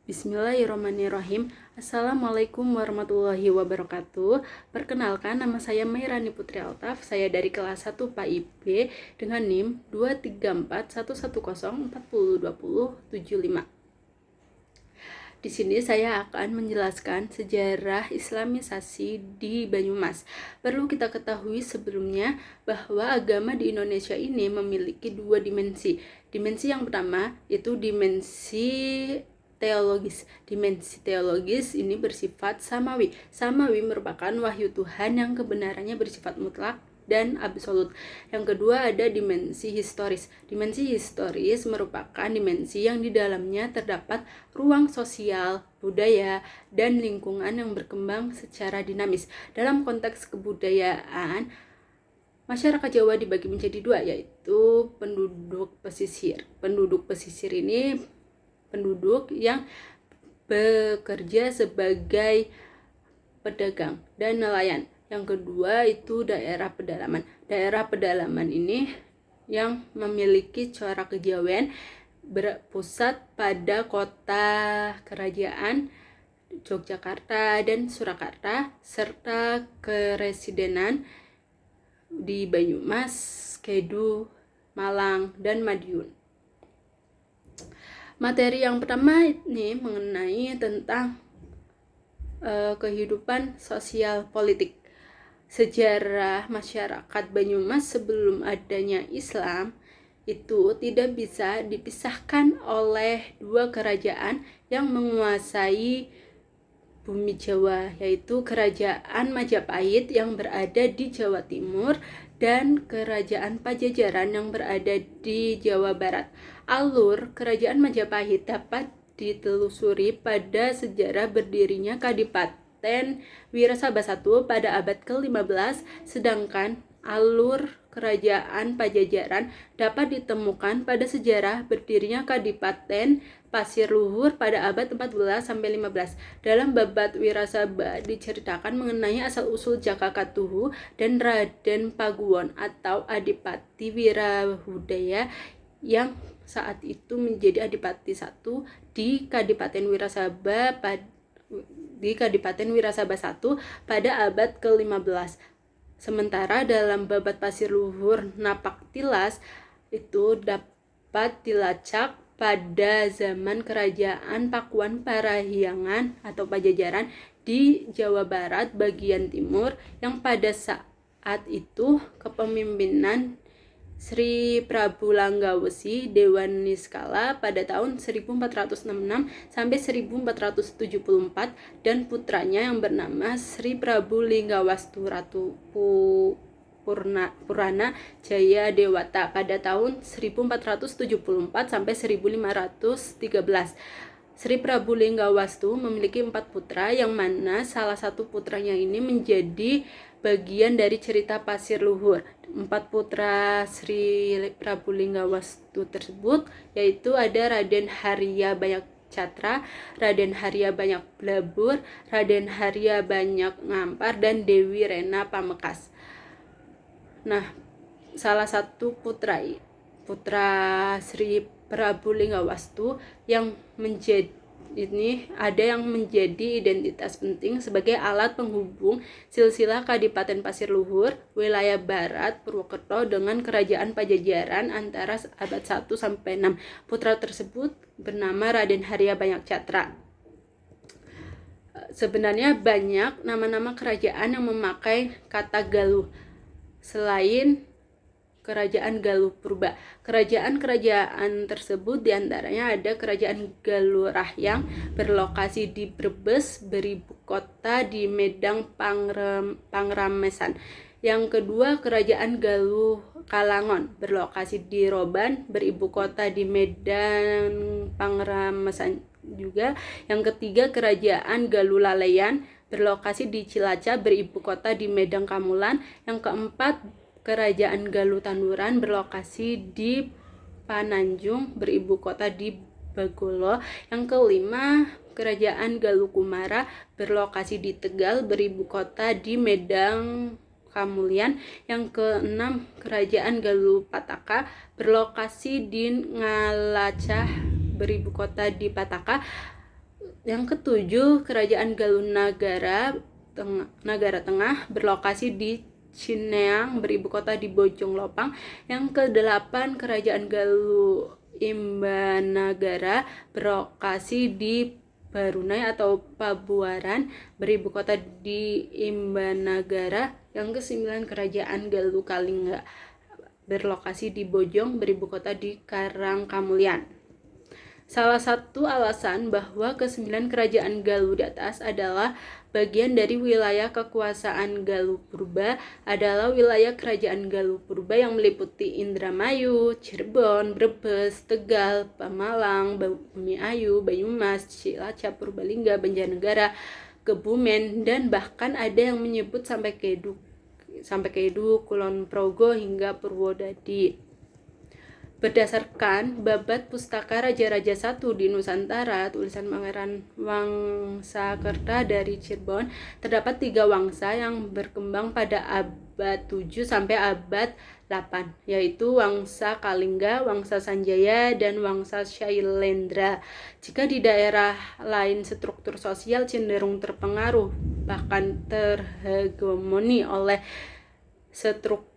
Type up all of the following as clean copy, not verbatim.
Bismillahirrahmanirrahim. Assalamualaikum warahmatullahi wabarakatuh. Perkenalkan, nama saya Mairani Putri Altaf. Saya dari kelas 1 PAIB dengan NIM 2341104020075. Di sini saya akan menjelaskan sejarah Islamisasi di Banyumas. Perlu kita ketahui sebelumnya bahwa agama di Indonesia ini memiliki dua dimensi. Dimensi yang pertama itu dimensi teologis. Dimensi teologis ini bersifat samawi. Samawi merupakan wahyu Tuhan yang kebenarannya bersifat mutlak dan absolut. Yang kedua ada dimensi historis. Dimensi historis merupakan dimensi yang di dalamnya terdapat ruang sosial, budaya, dan lingkungan yang berkembang secara dinamis. Dalam konteks kebudayaan, masyarakat Jawa dibagi menjadi dua, yaitu penduduk pesisir. Penduduk pesisir ini penduduk yang bekerja sebagai pedagang dan nelayan. Yang kedua itu daerah pedalaman. Daerah pedalaman ini yang memiliki corak kejawen berpusat pada kota kerajaan Yogyakarta dan Surakarta serta keresidenan di Banyumas, Kedu, Malang, dan Madiun. Materi yang pertama ini mengenai tentang kehidupan sosial politik. Sejarah masyarakat Banyumas sebelum adanya Islam itu tidak bisa dipisahkan oleh dua kerajaan yang menguasai bumi Jawa, yaitu Kerajaan Majapahit yang berada di Jawa Timur dan Kerajaan Pajajaran yang berada di Jawa Barat. Alur Kerajaan Majapahit dapat ditelusuri pada sejarah berdirinya Kadipaten Wirasaba I pada abad ke-15, sedangkan alur Kerajaan Pajajaran dapat ditemukan pada sejarah berdirinya Kadipaten Pasir Luhur pada abad 14 sampai 15. Dalam Babad Wirasaba diceritakan mengenai asal-usul Jakakatuhu dan Raden Paguwon atau Adipati Wirahudaya yang saat itu menjadi Adipati I di Kadipaten Wirasaba I pada abad ke-15. Sementara dalam Babad Pasir Luhur Napaktilas itu dapat dilacak pada zaman Kerajaan Pakuan Parahyangan atau Pajajaran di Jawa Barat bagian timur yang pada saat itu kepemimpinan Sri Prabu Langgawesi Dewan Niskala pada tahun 1466 sampai 1474 dan putranya yang bernama Sri Prabu Linggawastu Ratu Purana Jaya Dewata pada tahun 1474 sampai 1513. Sri Prabu Linggawastu memiliki 4 putra yang mana salah satu putranya ini menjadi bagian dari cerita Pasir Luhur. 4 putra Sri Prabu Linggawastu tersebut yaitu ada Raden Harya Banyak Catra, Raden Harya Banyak Blabur, Raden Harya Banyak Ngampar, dan Dewi Rena Pamekas. Nah, salah satu putra Sri Prabu Linggawastu yang ada yang menjadi identitas penting sebagai alat penghubung silsilah Kadipaten Pasir Luhur, wilayah Barat Purwokerto dengan Kerajaan Pajajaran antara abad 1 sampai 6. Putra tersebut bernama Raden Harya Banyak Catra. Sebenarnya banyak nama-nama kerajaan yang memakai kata Galuh selain Kerajaan Galuh Purba. Kerajaan-kerajaan tersebut diantaranya ada Kerajaan Galuh Rahyang berlokasi di Brebes, beribu kota di Medang Pangramesan. Yang kedua, Kerajaan Galuh Kalangon berlokasi di Roban, beribu kota di Medan Pangramesan juga. Yang ketiga, Kerajaan Galuh Laleyan berlokasi di Cilacap, beribu kota di Medang Kamulan. Yang keempat, Kerajaan Galuh Tanduran berlokasi di Pananjung, beribu kota di Bagolo. Yang kelima, Kerajaan Galuh Kumara berlokasi di Tegal, beribu kota di Medang Kamulian. Yang keenam, Kerajaan Galuh Pataka berlokasi di Ngalacah, beribu kota di Pataka. Yang ketujuh, Kerajaan Galuh Nagara Tengah berlokasi di Cineang, beribu kota di Bojong Lopang. Yang kedelapan, Kerajaan Galuh Imbanagara berlokasi di Barunai atau Pabuaran, beribu kota di Imbanagara. Yang kesembilan, Kerajaan Galuh Kalingga berlokasi di Bojong, beribu kota di Karangkamulian. Salah satu alasan bahwa kesembilan kerajaan Galuh di atas adalah bagian dari wilayah kekuasaan Galuh Purba adalah wilayah kerajaan Galuh Purba yang meliputi Indramayu, Cirebon, Brebes, Tegal, Pemalang, Bumiayu, Banyumas, Cilacap, Purbalingga, Banjarnegara, Kebumen, dan bahkan ada yang menyebut sampai Kedu, Kulon Progo hingga Purwodadi. Berdasarkan Babat Pustaka Raja-Raja 1 di Nusantara, tulisan Pangeran Wangsakerta dari Cirebon, terdapat 3 wangsa yang berkembang pada abad 7 sampai abad 8, yaitu Wangsa Kalingga, Wangsa Sanjaya, dan Wangsa Shailendra. Jika di daerah lain struktur sosial cenderung terpengaruh, bahkan terhegemoni oleh struktur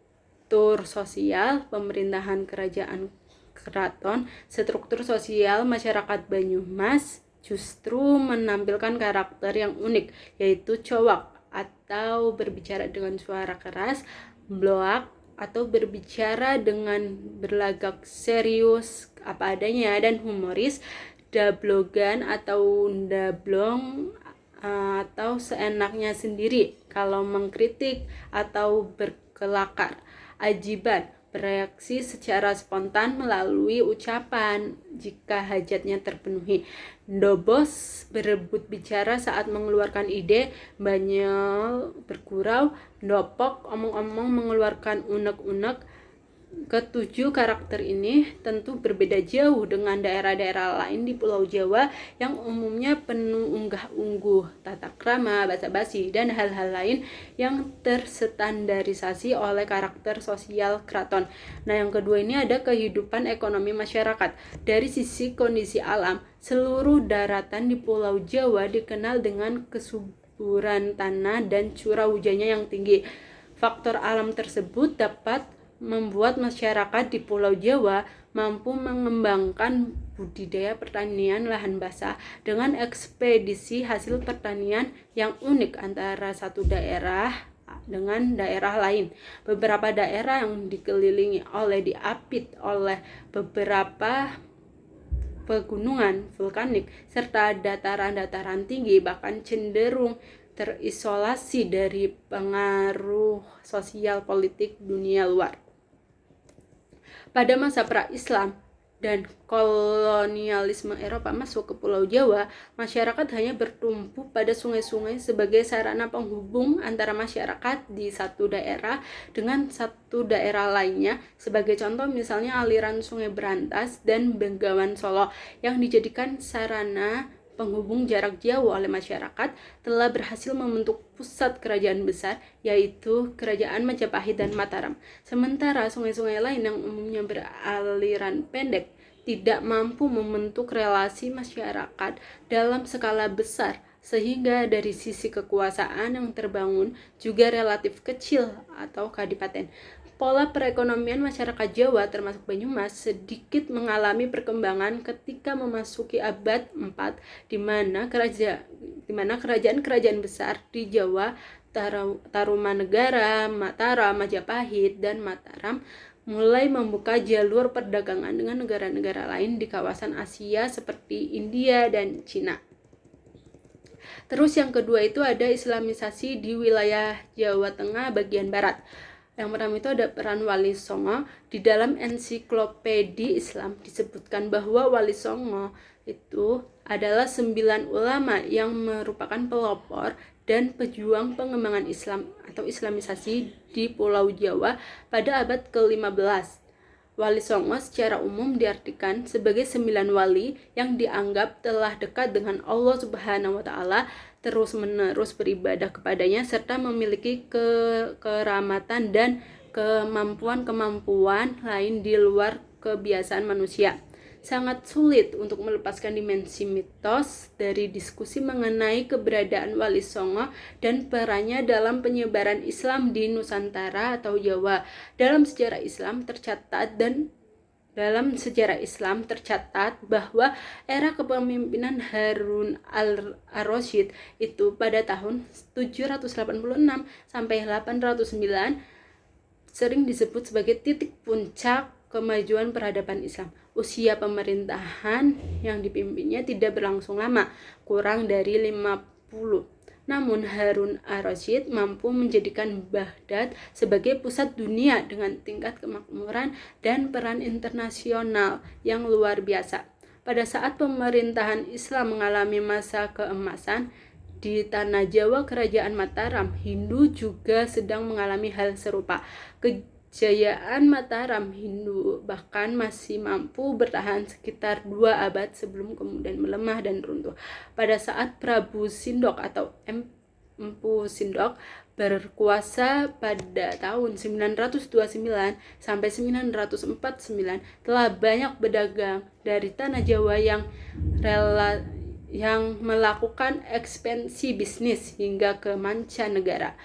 sosial pemerintahan kerajaan keraton, struktur sosial masyarakat Banyumas justru menampilkan karakter yang unik, yaitu cowak atau berbicara dengan suara keras, bloak atau berbicara dengan berlagak serius apa adanya, dan humoris, dablogan atau dablong atau seenaknya sendiri kalau mengkritik atau berkelakar. Ajiban, bereaksi secara spontan melalui ucapan jika hajatnya terpenuhi. Dobos, berebut bicara saat mengeluarkan ide. Banyol, bergurau. Dopok, omong-omong mengeluarkan unek-unek. Ketujuh karakter ini tentu berbeda jauh dengan daerah-daerah lain di Pulau Jawa yang umumnya penuh unggah-ungguh, tata krama, basa-basi, dan hal-hal lain yang terstandarisasi oleh karakter sosial keraton. Nah, yang kedua ini ada kehidupan ekonomi masyarakat. Dari sisi kondisi alam, seluruh daratan di Pulau Jawa dikenal dengan kesuburan tanah dan curah hujannya yang tinggi. Faktor alam tersebut dapat membuat masyarakat di Pulau Jawa mampu mengembangkan budidaya pertanian lahan basah dengan ekspedisi hasil pertanian yang unik antara satu daerah dengan daerah lain. Beberapa daerah yang dikelilingi diapit oleh beberapa pegunungan vulkanik serta dataran-dataran tinggi bahkan cenderung terisolasi dari pengaruh sosial politik dunia luar. Pada masa pra-Islam dan kolonialisme Eropa masuk ke Pulau Jawa, masyarakat hanya bertumpu pada sungai-sungai sebagai sarana penghubung antara masyarakat di satu daerah dengan satu daerah lainnya. Sebagai contoh misalnya aliran Sungai Berantas dan Bengawan Solo yang dijadikan sarana penghubung jarak jauh oleh masyarakat telah berhasil membentuk pusat kerajaan besar, yaitu Kerajaan Majapahit dan Mataram. Sementara sungai-sungai lain yang umumnya beraliran pendek tidak mampu membentuk relasi masyarakat dalam skala besar, sehingga dari sisi kekuasaan yang terbangun juga relatif kecil atau kadipaten. Pola perekonomian masyarakat Jawa termasuk Banyumas sedikit mengalami perkembangan ketika memasuki abad 4 di mana kerajaan-kerajaan besar di Jawa Tarumanegara, Mataram, Majapahit, dan Mataram mulai membuka jalur perdagangan dengan negara-negara lain di kawasan Asia seperti India dan Cina. Terus yang kedua itu ada Islamisasi di wilayah Jawa Tengah bagian barat. Yang pertama itu ada peran Wali Songo. Di dalam ensiklopedi Islam disebutkan bahwa Wali Songo itu adalah 9 ulama yang merupakan pelopor dan pejuang pengembangan Islam atau Islamisasi di Pulau Jawa pada abad ke-15. Wali Songo secara umum diartikan sebagai 9 wali yang dianggap telah dekat dengan Allah Subhanahu wa Ta'ala, terus-menerus beribadah kepadanya serta memiliki keramatan dan kemampuan-kemampuan lain di luar kebiasaan manusia. sangat sulit untuk melepaskan dimensi mitos dari diskusi mengenai keberadaan Wali Songo dan perannya dalam penyebaran Islam di Nusantara atau Jawa. Dalam sejarah Islam tercatat bahwa era kepemimpinan Harun al-Rasyid itu pada tahun 786 sampai 809 sering disebut sebagai titik puncak kemajuan peradaban Islam. Usia pemerintahan yang dipimpinnya tidak berlangsung lama, kurang dari 50. Namun Harun al-Rasyid mampu menjadikan Baghdad sebagai pusat dunia dengan tingkat kemakmuran dan peran internasional yang luar biasa. Pada saat pemerintahan Islam mengalami masa keemasan, di tanah Jawa Kerajaan Mataram, Hindu juga sedang mengalami hal serupa. Kejayaan Mataram Hindu bahkan masih mampu bertahan sekitar 2 abad sebelum kemudian melemah dan runtuh. Pada saat Prabu Sindok atau Empu Sindok berkuasa pada tahun 929 sampai 949, telah banyak pedagang dari tanah Jawa yang melakukan ekspansi bisnis hingga ke mancanegara.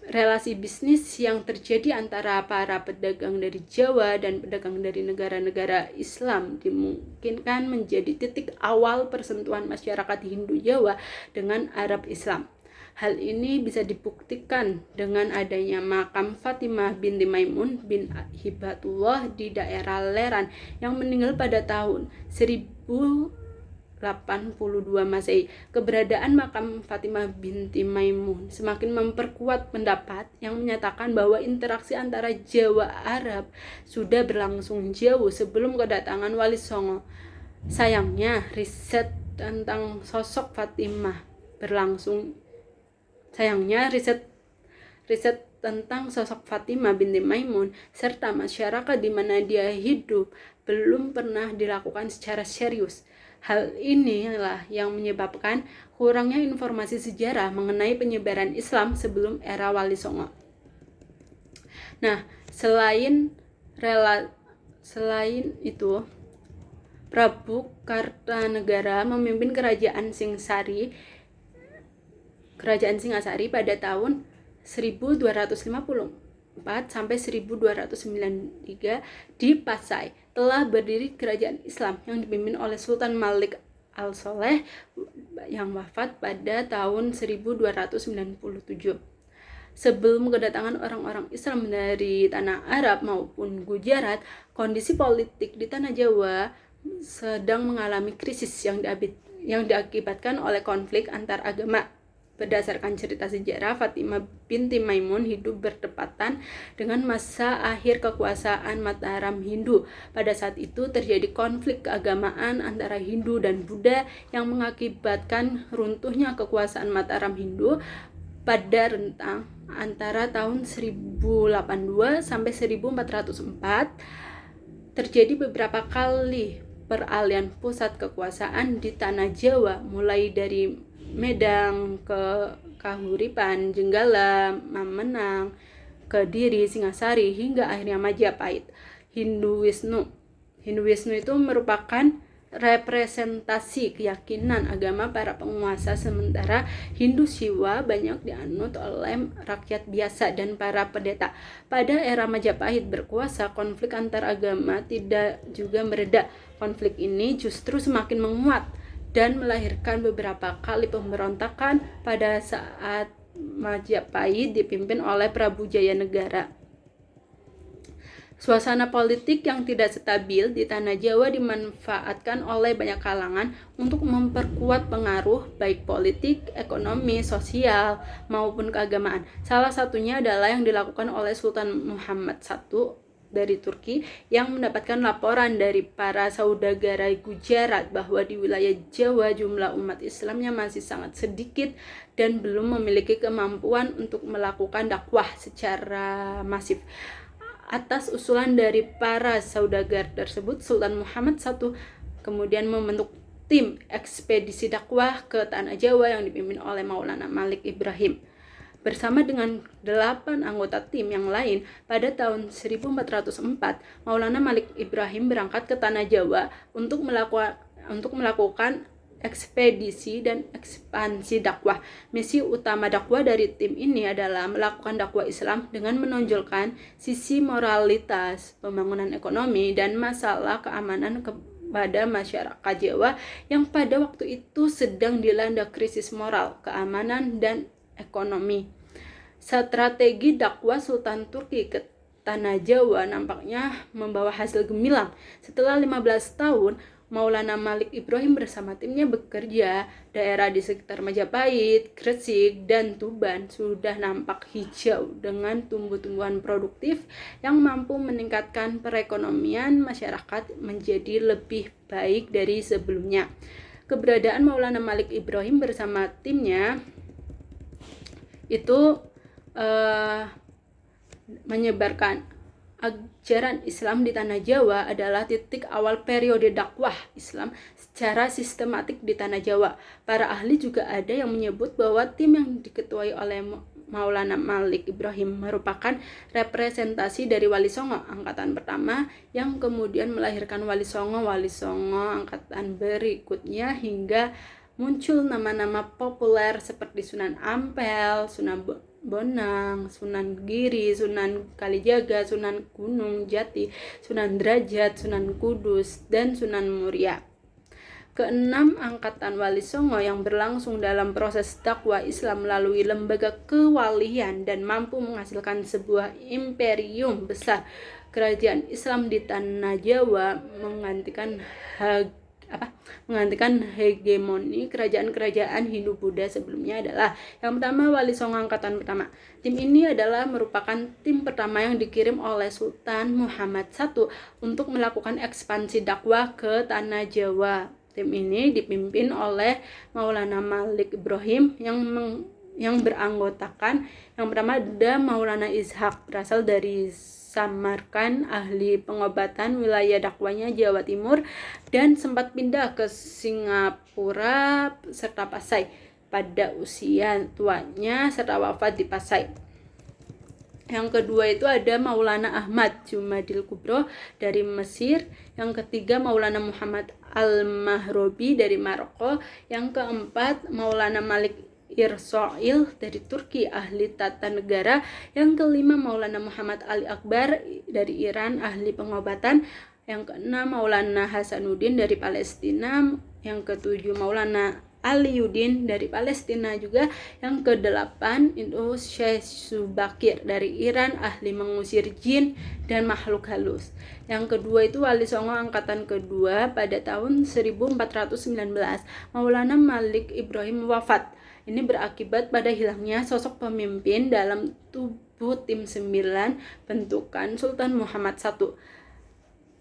Relasi bisnis yang terjadi antara para pedagang dari Jawa dan pedagang dari negara-negara Islam dimungkinkan menjadi titik awal persentuhan masyarakat Hindu Jawa dengan Arab Islam. Hal ini bisa dibuktikan dengan adanya makam Fatimah binti Maimun bin Hibatullah di daerah Leran yang meninggal pada tahun 1082 Masehi. Keberadaan makam Fatimah binti Maimun semakin memperkuat pendapat yang menyatakan bahwa interaksi antara Jawa Arab sudah berlangsung jauh sebelum kedatangan Wali Songo. Sayangnya, riset tentang sosok Fatimah binti Maimun serta masyarakat di mana dia hidup belum pernah dilakukan secara serius. Hal inilah yang menyebabkan kurangnya informasi sejarah mengenai penyebaran Islam sebelum era Wali Songo. Nah, selain itu, Prabu Kartanegara memimpin Kerajaan Singasari pada tahun 1254 sampai 1293 di Pasai. Telah berdiri kerajaan Islam yang dipimpin oleh Sultan Malik al-Soleh yang wafat pada tahun 1297. Sebelum kedatangan orang-orang Islam dari tanah Arab maupun Gujarat, kondisi politik di tanah Jawa sedang mengalami krisis yang diakibatkan oleh konflik antar agama. Berdasarkan cerita sejarah, Fatimah binti Maimun hidup bertepatan dengan masa akhir kekuasaan Mataram Hindu. Pada saat itu terjadi konflik keagamaan antara Hindu dan Buddha yang mengakibatkan runtuhnya kekuasaan Mataram Hindu pada rentang antara tahun 1082 sampai 1404. Terjadi beberapa kali peralihan pusat kekuasaan di tanah Jawa, mulai dari Medang ke Kahuripan, Jenggala, Mamenang, Kediri, Singasari, hingga akhirnya Majapahit. Hinduisme itu merupakan representasi keyakinan agama para penguasa, sementara Hindu Siwa banyak dianut oleh rakyat biasa dan para pendeta. Pada era Majapahit berkuasa, konflik antar agama tidak juga mereda. Konflik ini justru semakin menguat dan melahirkan beberapa kali pemberontakan pada saat Majapahit dipimpin oleh Prabu Jayanegara. Suasana politik yang tidak stabil di tanah Jawa dimanfaatkan oleh banyak kalangan untuk memperkuat pengaruh baik politik, ekonomi, sosial, maupun keagamaan. Salah satunya adalah yang dilakukan oleh Sultan Muhammad I dari Turki yang mendapatkan laporan dari para saudagar Gujarat bahwa di wilayah Jawa jumlah umat Islamnya masih sangat sedikit dan belum memiliki kemampuan untuk melakukan dakwah secara masif. Atas usulan dari para saudagar tersebut, Sultan Muhammad I kemudian membentuk tim ekspedisi dakwah ke tanah Jawa yang dipimpin oleh Maulana Malik Ibrahim. Bersama dengan 8 anggota tim yang lain, pada tahun 1404, Maulana Malik Ibrahim berangkat ke Tanah Jawa untuk melakukan ekspedisi dan ekspansi dakwah. Misi utama dakwah dari tim ini adalah melakukan dakwah Islam dengan menonjolkan sisi moralitas, pembangunan ekonomi, dan masalah keamanan pada masyarakat Jawa yang pada waktu itu sedang dilanda krisis moral, keamanan, dan ekonomi. Strategi dakwah Sultan Turki ke Tanah Jawa nampaknya membawa hasil gemilang. Setelah 15 tahun, Maulana Malik Ibrahim bersama timnya bekerja, daerah di sekitar Majapahit, Gresik, dan Tuban sudah nampak hijau dengan tumbuh-tumbuhan produktif yang mampu meningkatkan perekonomian masyarakat menjadi lebih baik dari sebelumnya. Keberadaan Maulana Malik Ibrahim bersama timnya itu menyebarkan ajaran Islam di Tanah Jawa adalah titik awal periode dakwah Islam secara sistematik di Tanah Jawa. Para ahli juga ada yang menyebut bahwa tim yang diketuai oleh Maulana Malik Ibrahim merupakan representasi dari Wali Songo angkatan pertama yang kemudian melahirkan Wali Songo angkatan berikutnya hingga muncul nama-nama populer seperti Sunan Ampel, Sunan Bonang, Sunan Giri, Sunan Kalijaga, Sunan Gunung Jati, Sunan Derajat, Sunan Kudus, dan Sunan Muria. Keenam angkatan Wali Songo yang berlangsung dalam proses dakwah Islam melalui lembaga kewalian dan mampu menghasilkan sebuah imperium besar kerajaan Islam di Tanah Jawa menggantikan hegemoni kerajaan-kerajaan Hindu-Buddha sebelumnya adalah yang pertama Wali Songo angkatan pertama. Tim ini adalah merupakan tim pertama yang dikirim oleh Sultan Muhammad I untuk melakukan ekspansi dakwah ke Tanah Jawa. Tim ini dipimpin oleh Maulana Malik Ibrahim yang beranggotakan yang pertama ada Maulana Ishaq, berasal dari Samarkand, ahli pengobatan, wilayah dakwahnya Jawa Timur, dan sempat pindah ke Singapura serta Pasai pada usia tuanya serta wafat di Pasai. Yang kedua itu ada Maulana Ahmad Jumadil Kubro dari Mesir. Yang ketiga Maulana Muhammad Al-Mahrobi dari Maroko. Yang keempat Maulana Malik Irsoil dari Turki, ahli tata negara. Yang kelima Maulana Muhammad Ali Akbar dari Iran, ahli pengobatan. Yang keenam Maulana Hasanuddin dari Palestina. Yang ketujuh Maulana Aliuddin dari Palestina juga. Yang kedelapan itu Syekh Subakir dari Iran, ahli mengusir jin dan makhluk halus. Yang kedua itu Wali Songo angkatan kedua pada tahun 1419. Maulana Malik Ibrahim wafat. Ini berakibat pada hilangnya sosok pemimpin dalam tubuh tim 9 bentukan Sultan Muhammad I.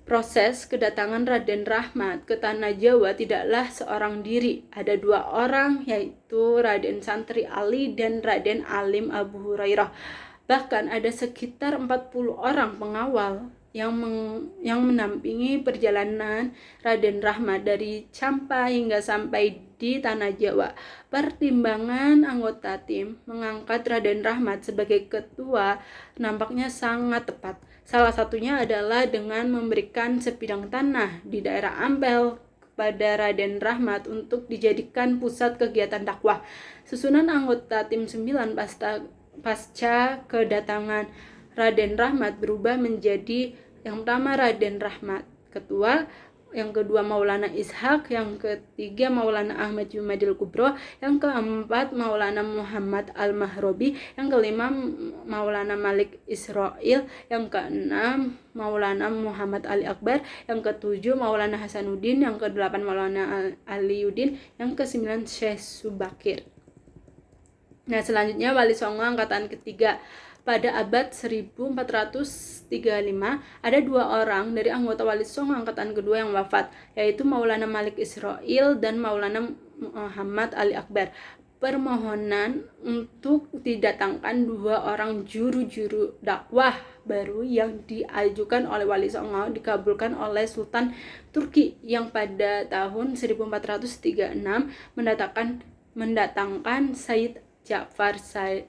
Proses kedatangan Raden Rahmat ke Tanah Jawa tidaklah seorang diri. Ada 2 orang, yaitu Raden Santri Ali dan Raden Alim Abu Hurairah. Bahkan ada sekitar 40 orang pengawal yang menampingi perjalanan Raden Rahmat dari Campa hingga sampai di Tanah Jawa. Pertimbangan anggota tim mengangkat Raden Rahmat sebagai ketua nampaknya sangat tepat. Salah satunya adalah dengan memberikan sebidang tanah di daerah Ampel kepada Raden Rahmat untuk dijadikan pusat kegiatan dakwah. Susunan anggota tim 9 pasca kedatangan Raden Rahmat berubah menjadi yang pertama Raden Rahmat ketua, yang kedua Maulana Ishaq, yang ketiga Maulana Ahmad Jumadil Kubro, yang keempat Maulana Muhammad Al-Mahrobi, yang kelima Maulana Malik Israil, yang keenam Maulana Muhammad Ali Akbar, yang ketujuh Maulana Hasanuddin, yang kedelapan Maulana Aliuddin, yang kesembilan Syekh Subakir. Nah, selanjutnya Wali Songo angkatan ketiga. Pada abad 1435 ada 2 orang dari anggota Wali Songo angkatan kedua yang wafat, yaitu Maulana Malik Israil dan Maulana Muhammad Ali Akbar. Permohonan untuk didatangkan 2 orang juru dakwah baru yang diajukan oleh Wali Songo dikabulkan oleh Sultan Turki yang pada tahun 1436 mendatangkan Sayyid Ja'far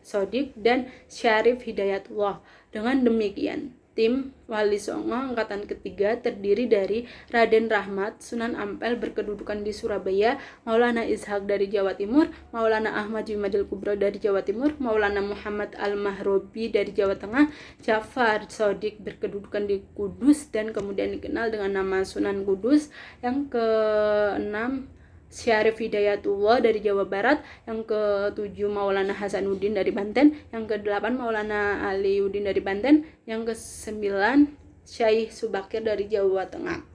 Shodiq, dan Syarif Hidayatullah. Dengan demikian, tim Wali Songo angkatan ketiga terdiri dari Raden Rahmat Sunan Ampel berkedudukan di Surabaya, Maulana Ishaq dari Jawa Timur, Maulana Ahmad Jumadil Kubro dari Jawa Timur, Maulana Muhammad Al-Mahrobi dari Jawa Tengah, Ja'far Shodiq berkedudukan di Kudus dan kemudian dikenal dengan nama Sunan Kudus. Yang keenam, Syarif Hidayatullah dari Jawa Barat. Yang ke-7, Maulana Hasanuddin dari Banten. Yang ke-8, Maulana Aliuddin dari Banten. Yang ke-9, Syekh Subakir dari Jawa Tengah.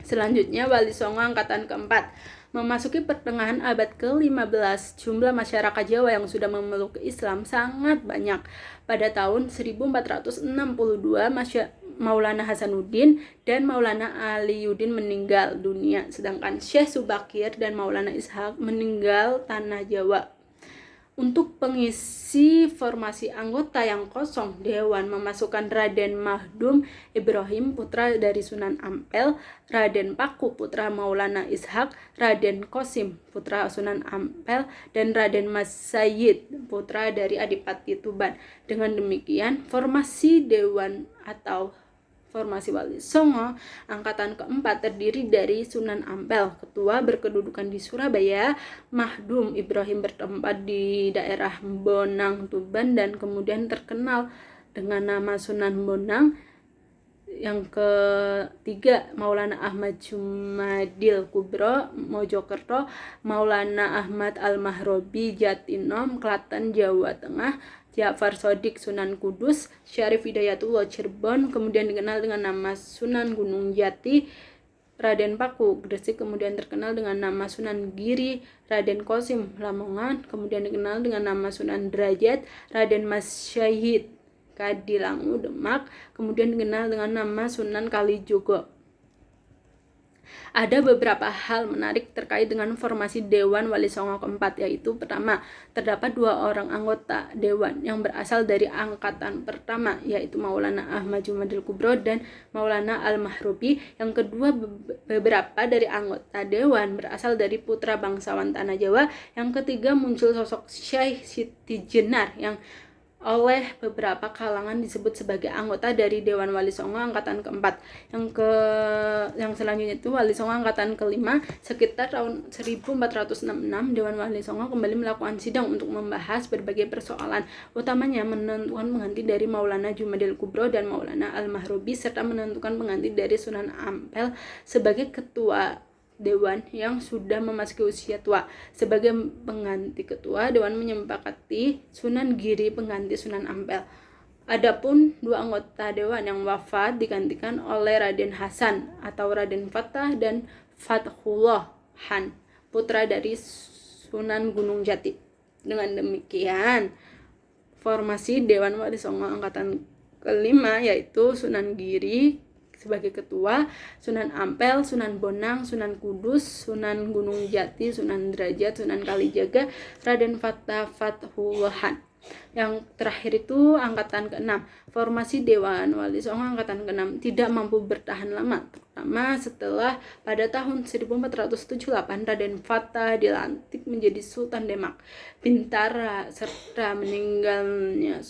Selanjutnya, Wali Songo angkatan keempat. Memasuki pertengahan abad ke-15, jumlah masyarakat Jawa yang sudah memeluk Islam sangat banyak. Pada tahun 1462, Maulana Hasanuddin dan Maulana Aliuddin meninggal dunia, sedangkan Syekh Subakir dan Maulana Ishaq meninggal tanah Jawa. Untuk pengisi formasi anggota yang kosong, Dewan memasukkan Raden Mahdum Ibrahim, putra dari Sunan Ampel, Raden Paku, putra Maulana Ishaq, Raden Qasim, putra Sunan Ampel, dan Raden Mas Sayyid, putra dari Adipati Tuban. Dengan demikian, formasi Dewan atau formasi Wali Songo angkatan keempat terdiri dari Sunan Ampel, ketua berkedudukan di Surabaya, Mahdum Ibrahim bertempat di daerah Bonang, Tuban, dan kemudian terkenal dengan nama Sunan Bonang. Yang ketiga, Maulana Ahmad Jumadil Kubro, Mojokerto, Maulana Ahmad Al-Mahrobi, Jatinom, Klaten, Jawa Tengah, Ja'far Shodiq Sunan Kudus, Syarif Hidayatullah Cirebon, kemudian dikenal dengan nama Sunan Gunung Jati, Raden Paku Gresik, kemudian terkenal dengan nama Sunan Giri, Raden Qasim Lamongan, kemudian dikenal dengan nama Sunan Derajat, Raden Mas Syahid Kadilangu Demak, kemudian dikenal dengan nama Sunan Kalijogo. Ada beberapa hal menarik terkait dengan formasi Dewan Wali Songo keempat, yaitu pertama, terdapat 2 orang anggota Dewan yang berasal dari angkatan pertama, yaitu Maulana Ahmad Jumadil Kubro dan Maulana Al-Mahrobi. Yang kedua, beberapa dari anggota Dewan berasal dari putra bangsawan Tanah Jawa. Yang ketiga, muncul sosok Syekh Siti Jenar yang oleh beberapa kalangan disebut sebagai anggota dari Dewan Wali Songo angkatan keempat. Yang selanjutnya itu Wali Songo angkatan kelima. Sekitar tahun 1466, Dewan Wali Songo kembali melakukan sidang untuk membahas berbagai persoalan, utamanya menentukan pengganti dari Maulana Jumadil Kubro dan Maulana Al-Mahrobi, serta menentukan pengganti dari Sunan Ampel sebagai ketua Dewan yang sudah memasuki usia tua. Sebagai pengganti ketua, Dewan menyepakati Sunan Giri pengganti Sunan Ampel. Adapun 2 anggota Dewan yang wafat digantikan oleh Raden Hasan atau Raden Fatah dan Fathullah Han, putra dari Sunan Gunung Jati. Dengan demikian, formasi Dewan Wali Songo angkatan kelima yaitu Sunan Giri sebagai ketua, Sunan Ampel, Sunan Bonang, Sunan Kudus, Sunan Gunung Jati, Sunan Derajat, Sunan Kalijaga, Raden Fatah, Fathullah Han. Yang terakhir itu angkatan ke-6. Formasi Dewan Wali Songo angkatan ke-6 tidak mampu bertahan lama, terutama setelah pada tahun 1478 Raden Fatah dilantik menjadi Sultan Demak Bintara serta meninggalnya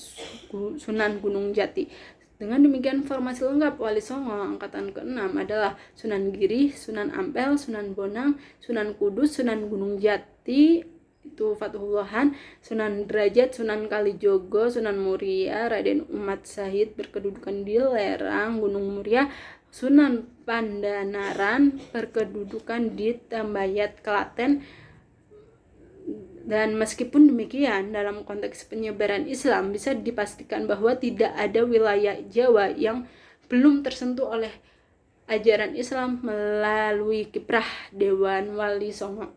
Sunan Gunung Jati. Dengan demikian, formasi lengkap Wali Songo angkatan ke-6 adalah Sunan Giri, Sunan Ampel, Sunan Bonang, Sunan Kudus, Sunan Gunung Jati, itu Fathullah Han, Sunan Derajat, Sunan Kalijogo, Sunan Muria, Raden Umat Syahid berkedudukan di lerang Gunung Muria, Sunan Pandanaran berkedudukan di Tambayat, Klaten. Dan meskipun demikian, dalam konteks penyebaran Islam bisa dipastikan bahwa tidak ada wilayah Jawa yang belum tersentuh oleh ajaran Islam melalui kiprah Dewan Wali Songo.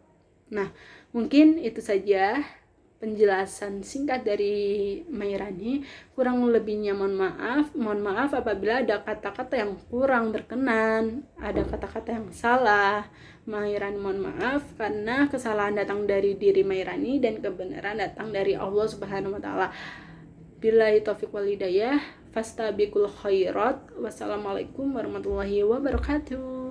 Nah, mungkin itu saja penjelasan singkat dari Mairani. Kurang lebihnya mohon maaf apabila ada kata-kata yang kurang berkenan, ada kata-kata yang salah. Mairani mohon maaf karena kesalahan datang dari diri Mairani dan kebenaran datang dari Allah Subhanahu wa taala. Billahi taufiq wal hidayah, fastabiqul khairat. Wassalamualaikum warahmatullahi wabarakatuh.